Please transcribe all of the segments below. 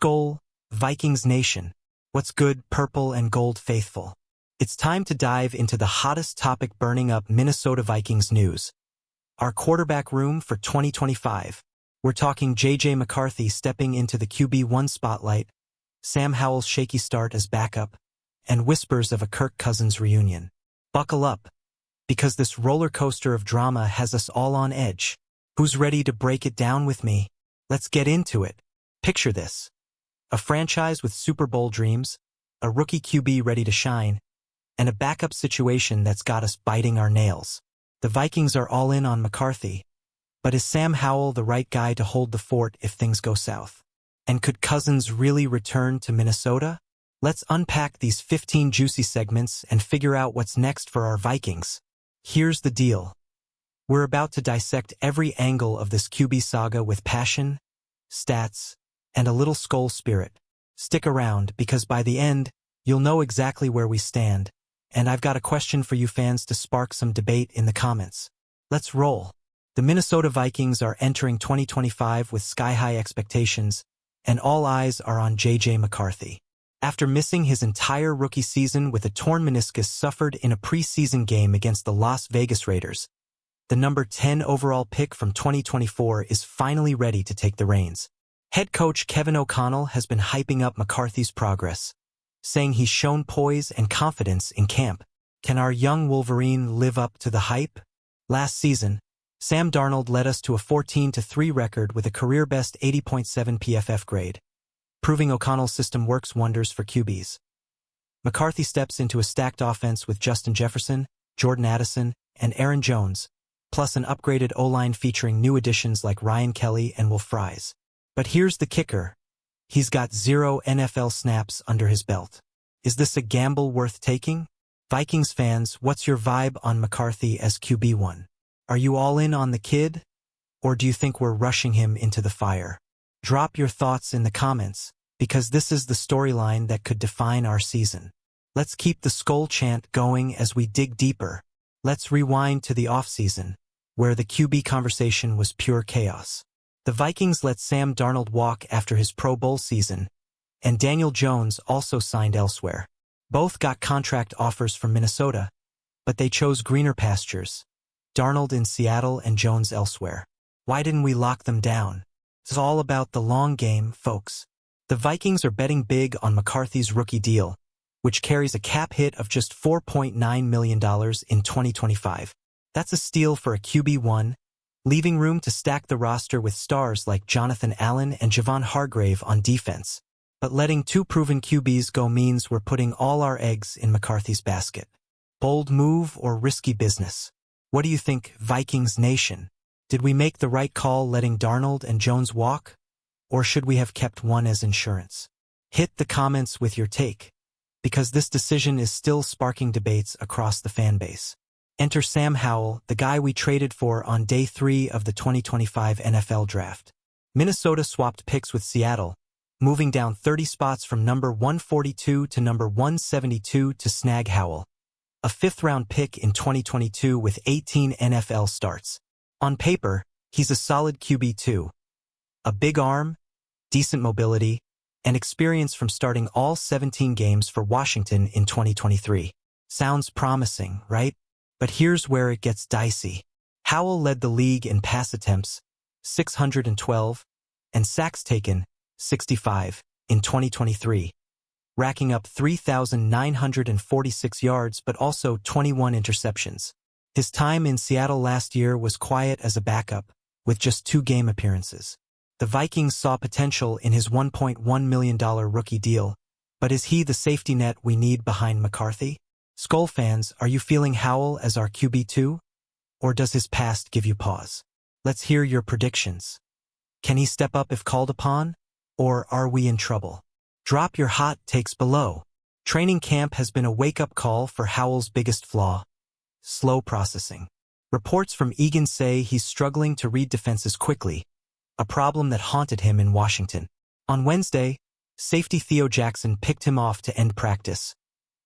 Skol, Vikings Nation. What's good, purple and gold faithful? It's time to dive into the hottest topic burning up Minnesota Vikings news. Our quarterback room for 2025. We're talking J.J. McCarthy stepping into the QB1 spotlight, Sam Howell's shaky start as backup, and whispers of a Kirk Cousins reunion. Buckle up, because this roller coaster of drama has us all on edge. Who's ready to break it down with me? Let's get into it. Picture this. A franchise with Super Bowl dreams, a rookie QB ready to shine, and a backup situation that's got us biting our nails. The Vikings are all in on McCarthy. But is Sam Howell the right guy to hold the fort if things go south? And could Cousins really return to Minnesota? Let's unpack these 15 juicy segments and figure out what's next for our Vikings. Here's the deal. We're about to dissect every angle of this QB saga with passion, stats, and a little Skol spirit. Stick around, because by the end, you'll know exactly where we stand, and I've got a question for you fans to spark some debate in the comments. Let's roll. The Minnesota Vikings are entering 2025 with sky-high expectations, and all eyes are on J.J. McCarthy. After missing his entire rookie season with a torn meniscus suffered in a preseason game against the Las Vegas Raiders, the number 10 overall pick from 2024 is finally ready to take the reins. Head coach Kevin O'Connell has been hyping up McCarthy's progress, saying he's shown poise and confidence in camp. Can our young Wolverine live up to the hype? Last season, Sam Darnold led us to a 14-3 record with a career-best 80.7 PFF grade, proving O'Connell's system works wonders for QBs. McCarthy steps into a stacked offense with Justin Jefferson, Jordan Addison, and Aaron Jones, plus an upgraded O-line featuring new additions like Ryan Kelly and Will Fries. But here's the kicker. He's got 0 NFL snaps under his belt. Is this a gamble worth taking? Vikings fans, what's your vibe on McCarthy as QB1? Are you all in on the kid? Or do you think we're rushing him into the fire? Drop your thoughts in the comments, because this is the storyline that could define our season. Let's keep the Skol chant going as we dig deeper. Let's rewind to the offseason, where the QB conversation was pure chaos. The Vikings let Sam Darnold walk after his Pro Bowl season, and Daniel Jones also signed elsewhere. Both got contract offers from Minnesota, but they chose greener pastures. Darnold in Seattle and Jones elsewhere. Why didn't we lock them down? It's all about the long game, folks. The Vikings are betting big on McCarthy's rookie deal, which carries a cap hit of just $4.9 million in 2025. That's a steal for a QB1, leaving room to stack the roster with stars like Jonathan Allen and Javon Hargrave on defense. But letting 2 proven QBs go means we're putting all our eggs in McCarthy's basket. Bold move or risky business? What do you think, Vikings Nation? Did we make the right call letting Darnold and Jones walk? Or should we have kept one as insurance? Hit the comments with your take, because this decision is still sparking debates across the fan base. Enter Sam Howell, the guy we traded for on day 3 of the 2025 NFL Draft. Minnesota swapped picks with Seattle, moving down 30 spots from number 142 to number 172 to snag Howell, a 5th-round pick in 2022 with 18 NFL starts. On paper, he's a solid QB2. A big arm, decent mobility, and experience from starting all 17 games for Washington in 2023. Sounds promising, right? But here's where it gets dicey. Howell led the league in pass attempts, 612, and sacks taken, 65, in 2023. Racking up 3,946 yards but also 21 interceptions. His time in Seattle last year was quiet as a backup, with just 2 game appearances. The Vikings saw potential in his $1.1 million rookie deal, but is he the safety net we need behind McCarthy? Skol fans, are you feeling Howell as our QB2? Or does his past give you pause? Let's hear your predictions. Can he step up if called upon? Or are we in trouble? Drop your hot takes below. Training camp has been a wake-up call for Howell's biggest flaw: slow processing. Reports from Egan say he's struggling to read defenses quickly, a problem that haunted him in Washington. On Wednesday, safety Theo Jackson picked him off to end practice,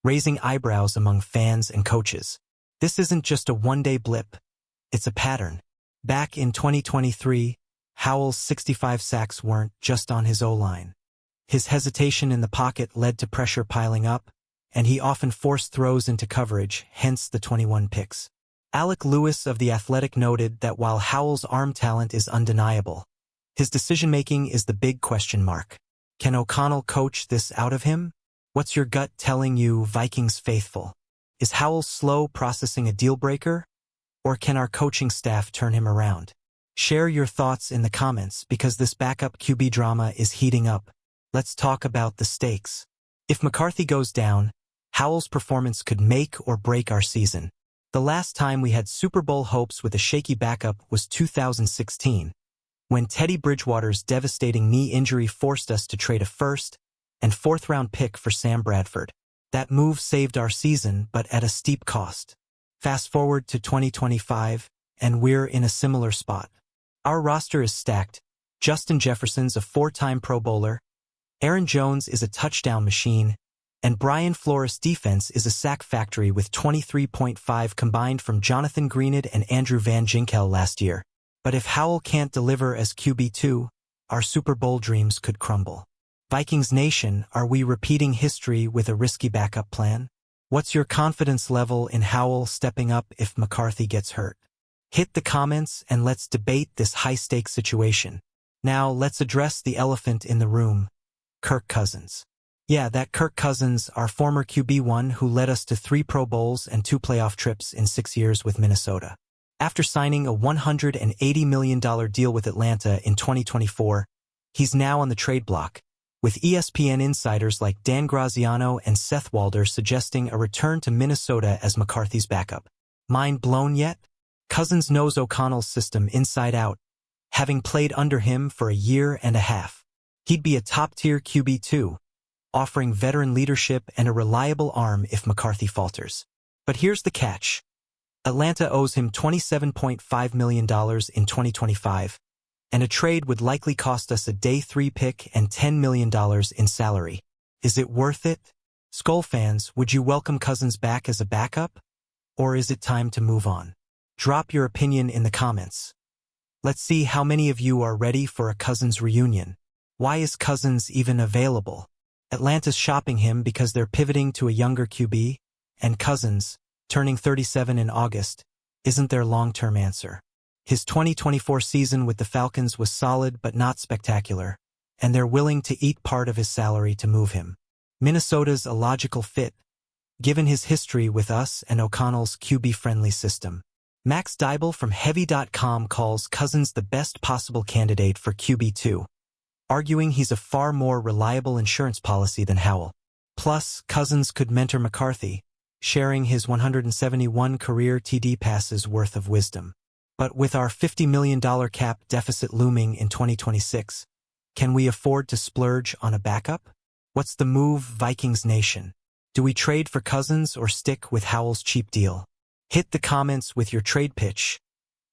raising eyebrows among fans and coaches. This isn't just a one-day blip, it's a pattern. Back in 2023, Howell's 65 sacks weren't just on his O-line. His hesitation in the pocket led to pressure piling up, and he often forced throws into coverage, hence the 21 picks. Alec Lewis of The Athletic noted that while Howell's arm talent is undeniable, his decision-making is the big question mark. Can O'Connell coach this out of him? What's your gut telling you, Vikings faithful? Is Howell slow processing a deal-breaker? Or can our coaching staff turn him around? Share your thoughts in the comments because this backup QB drama is heating up. Let's talk about the stakes. If McCarthy goes down, Howell's performance could make or break our season. The last time we had Super Bowl hopes with a shaky backup was 2016, when Teddy Bridgewater's devastating knee injury forced us to trade a first- and fourth-round pick for Sam Bradford. That move saved our season, but at a steep cost. Fast forward to 2025, and we're in a similar spot. Our roster is stacked. Justin Jefferson's a four-time Pro Bowler, Aaron Jones is a touchdown machine, and Brian Flores' defense is a sack factory with 23.5 combined from Jonathan Greenid and Andrew Van Ginkel last year. But if Howell can't deliver as QB2, our Super Bowl dreams could crumble. Vikings Nation, are we repeating history with a risky backup plan? What's your confidence level in Howell stepping up if McCarthy gets hurt? Hit the comments and let's debate this high-stakes situation. Now let's address the elephant in the room. Kirk Cousins. Yeah, that Kirk Cousins, our former QB1 who led us to 3 Pro Bowls and 2 playoff trips in 6 years with Minnesota. After signing a $180 million deal with Atlanta in 2024, he's now on the trade block, with ESPN insiders like Dan Graziano and Seth Walder suggesting a return to Minnesota as McCarthy's backup. Mind blown yet? Cousins knows O'Connell's system inside out, having played under him for a year and a half. He'd be a top-tier QB2, offering veteran leadership and a reliable arm if McCarthy falters. But here's the catch. Atlanta owes him $27.5 million in 2025, and a trade would likely cost us a day 3 pick and $10 million in salary. Is it worth it? Skull fans, would you welcome Cousins back as a backup? Or is it time to move on? Drop your opinion in the comments. Let's see how many of you are ready for a Cousins reunion. Why is Cousins even available? Atlanta's shopping him because they're pivoting to a younger QB, and Cousins, turning 37 in August, isn't their long-term answer. His 2024 season with the Falcons was solid but not spectacular, and they're willing to eat part of his salary to move him. Minnesota's a logical fit, given his history with us and O'Connell's QB-friendly system. Max Dybel from Heavy.com calls Cousins the best possible candidate for QB2, arguing he's a far more reliable insurance policy than Howell. Plus, Cousins could mentor McCarthy, sharing his 171 career TD passes worth of wisdom. But with our $50 million cap deficit looming in 2026, can we afford to splurge on a backup? What's the move, Vikings Nation? Do we trade for Cousins or stick with Howell's cheap deal? Hit the comments with your trade pitch.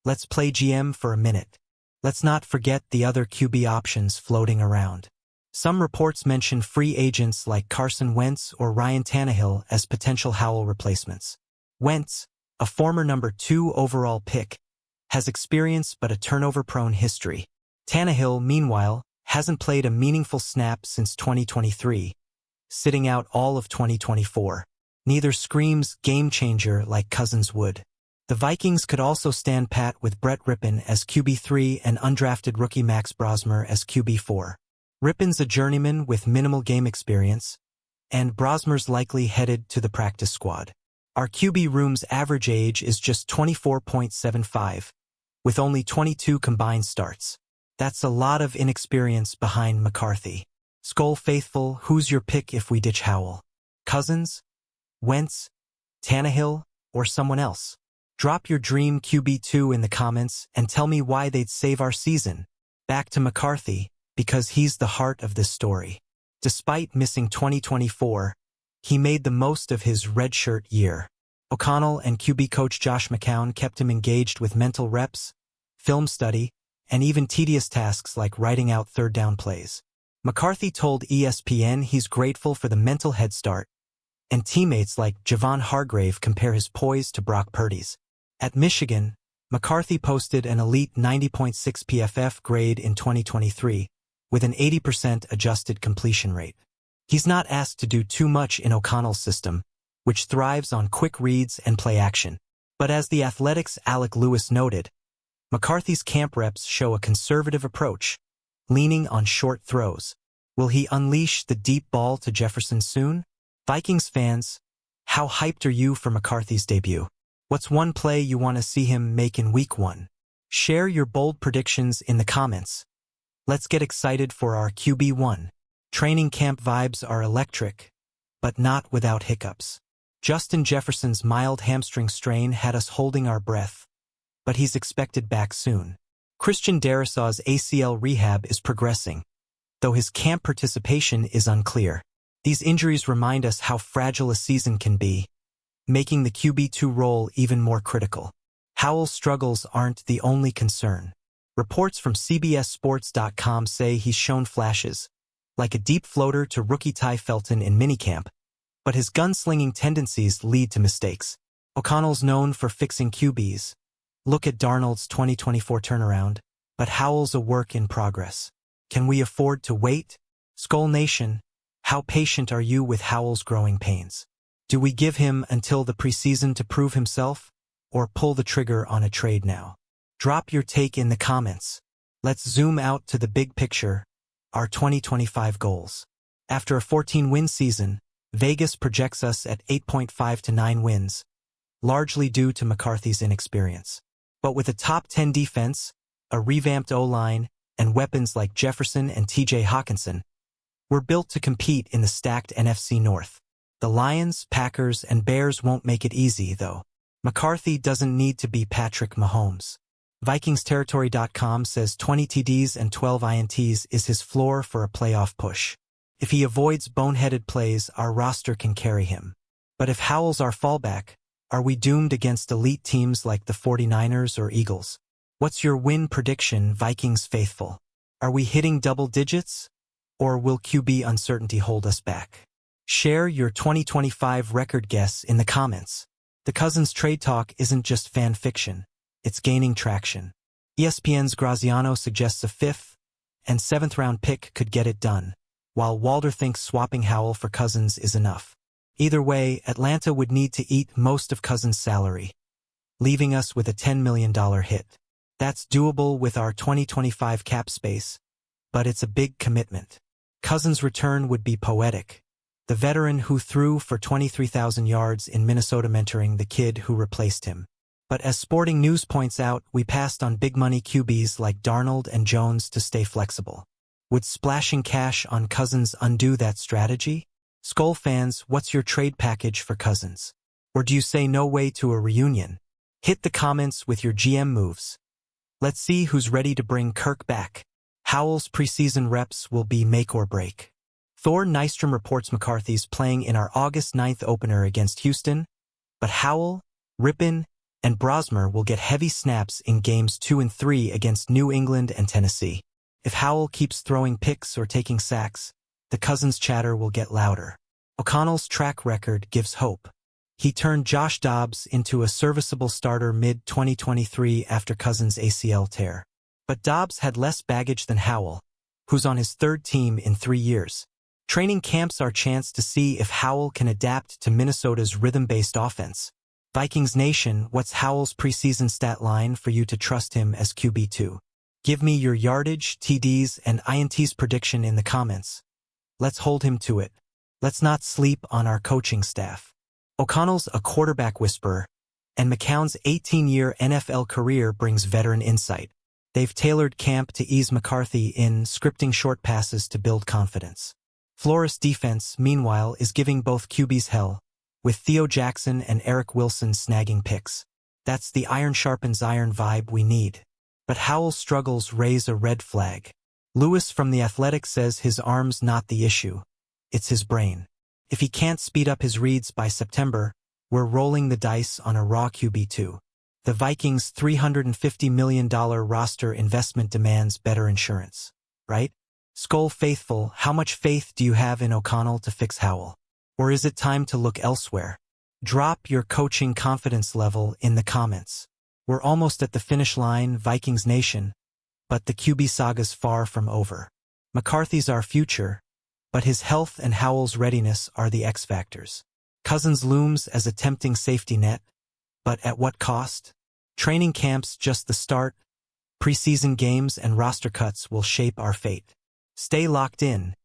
Let's play GM for a minute. Let's not forget the other QB options floating around. Some reports mention free agents like Carson Wentz or Ryan Tannehill as potential Howell replacements. Wentz, a former number 2 overall pick, has experience but a turnover-prone history. Tannehill, meanwhile, hasn't played a meaningful snap since 2023, sitting out all of 2024. Neither screams game-changer like Cousins would. The Vikings could also stand pat with Brett Rippon as QB3 and undrafted rookie Max Brosmer as QB4. Rippon's a journeyman with minimal game experience, and Brosmer's likely headed to the practice squad. Our QB room's average age is just 24.75, with only 22 combined starts. That's a lot of inexperience behind McCarthy. Skull faithful, who's your pick if we ditch Howell? Cousins? Wentz? Tannehill? Or someone else? Drop your dream QB2 in the comments and tell me why they'd save our season. Back to McCarthy, because he's the heart of this story. Despite missing 2024, he made the most of his redshirt year. O'Connell and QB coach Josh McCown kept him engaged with mental reps, film study, and even tedious tasks like writing out third down plays. McCarthy told ESPN he's grateful for the mental head start, and teammates like Javon Hargrave compare his poise to Brock Purdy's. At Michigan, McCarthy posted an elite 90.6 PFF grade in 2023, with an 80% adjusted completion rate. He's not asked to do too much in O'Connell's system, which thrives on quick reads and play action. But as the Athletics' Alec Lewis noted, McCarthy's camp reps show a conservative approach, leaning on short throws. Will he unleash the deep ball to Jefferson soon? Vikings fans, how hyped are you for McCarthy's debut? What's one play you want to see him make in Week 1? Share your bold predictions in the comments. Let's get excited for our QB1. Training camp vibes are electric, but not without hiccups. Justin Jefferson's mild hamstring strain had us holding our breath, but he's expected back soon. Christian Darrisaw's ACL rehab is progressing, though his camp participation is unclear. These injuries remind us how fragile a season can be, making the QB2 role even more critical. Howell's struggles aren't the only concern. Reports from CBSSports.com say he's shown flashes, like a deep floater to rookie Ty Felton in minicamp, but his gunslinging tendencies lead to mistakes. O'Connell's known for fixing QBs. Look at Darnold's 2024 turnaround, but Howell's a work in progress. Can we afford to wait? Skull Nation, how patient are you with Howell's growing pains? Do we give him until the preseason to prove himself, or pull the trigger on a trade now? Drop your take in the comments. Let's zoom out to the big picture, our 2025 goals. After a 14-win season, Vegas projects us at 8.5 to 9 wins, largely due to McCarthy's inexperience. But with a top 10 defense, a revamped O-line, and weapons like Jefferson and TJ Hawkinson, we're built to compete in the stacked NFC North. The Lions, Packers, and Bears won't make it easy, though. McCarthy doesn't need to be Patrick Mahomes. VikingsTerritory.com says 20 TDs and 12 INTs is his floor for a playoff push. If he avoids boneheaded plays, our roster can carry him. But if Howell's our fallback, are we doomed against elite teams like the 49ers or Eagles? What's your win prediction, Vikings faithful? Are we hitting double digits? Or will QB uncertainty hold us back? Share your 2025 record guess in the comments. The Cousins trade talk isn't just fan fiction. It's gaining traction. ESPN's Graziano suggests a 5th and 7th round pick could get it done, while Walder thinks swapping Howell for Cousins is enough. Either way, Atlanta would need to eat most of Cousins' salary, leaving us with a $10 million hit. That's doable with our 2025 cap space, but it's a big commitment. Cousins' return would be poetic. The veteran who threw for 23,000 yards in Minnesota mentoring the kid who replaced him. But as Sporting News points out, we passed on big-money QBs like Darnold and Jones to stay flexible. Would splashing cash on Cousins undo that strategy? Skull fans, what's your trade package for Cousins? Or do you say no way to a reunion? Hit the comments with your GM moves. Let's see who's ready to bring Kirk back. Howell's preseason reps will be make or break. Thor Nystrom reports McCarthy's playing in our August 9th opener against Houston, but Howell, Rippon, and Brosmer will get heavy snaps in games 2 and 3 against New England and Tennessee. If Howell keeps throwing picks or taking sacks, the Cousins chatter will get louder. O'Connell's track record gives hope. He turned Josh Dobbs into a serviceable starter mid-2023 after Cousins' ACL tear. But Dobbs had less baggage than Howell, who's on his 3rd team in 3 years. Training camp's our chance to see if Howell can adapt to Minnesota's rhythm-based offense. Vikings Nation, what's Howell's preseason stat line for you to trust him as QB2? Give me your yardage, TDs, and INTs prediction in the comments. Let's hold him to it. Let's not sleep on our coaching staff. O'Connell's a quarterback whisperer, and McCown's 18-year NFL career brings veteran insight. They've tailored camp to ease McCarthy in, scripting short passes to build confidence. Flores defense, meanwhile, is giving both QBs hell, with Theo Jackson and Eric Wilson snagging picks. That's the iron sharpens iron vibe we need. But Howell's struggles raise a red flag. Lewis from The Athletic says his arm's not the issue. It's his brain. If he can't speed up his reads by September, we're rolling the dice on a raw QB2. The Vikings' $350 million roster investment demands better insurance, right? Skull faithful, how much faith do you have in O'Connell to fix Howell? Or is it time to look elsewhere? Drop your coaching confidence level in the comments. We're almost at the finish line, Vikings Nation, but the QB saga's far from over. McCarthy's our future, but his health and Howell's readiness are the X factors. Cousins looms as a tempting safety net, but at what cost? Training camps just the start. Preseason games and roster cuts will shape our fate. Stay locked in,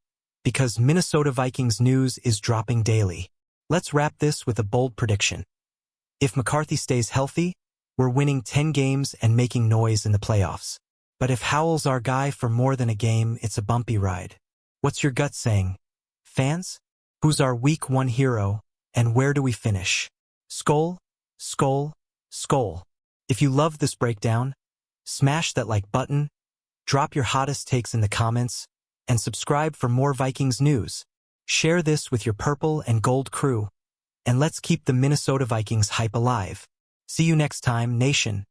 because Minnesota Vikings news is dropping daily. Let's wrap this with a bold prediction. If McCarthy stays healthy, we're winning 10 games and making noise in the playoffs. But if Howell's our guy for more than a game, it's a bumpy ride. What's your gut saying? Fans? Who's our Week 1 hero, and where do we finish? Skol, skol, skol. If you love this breakdown, smash that like button, drop your hottest takes in the comments, and subscribe for more Vikings news. Share this with your purple and gold crew, and let's keep the Minnesota Vikings hype alive. See you next time, Nation.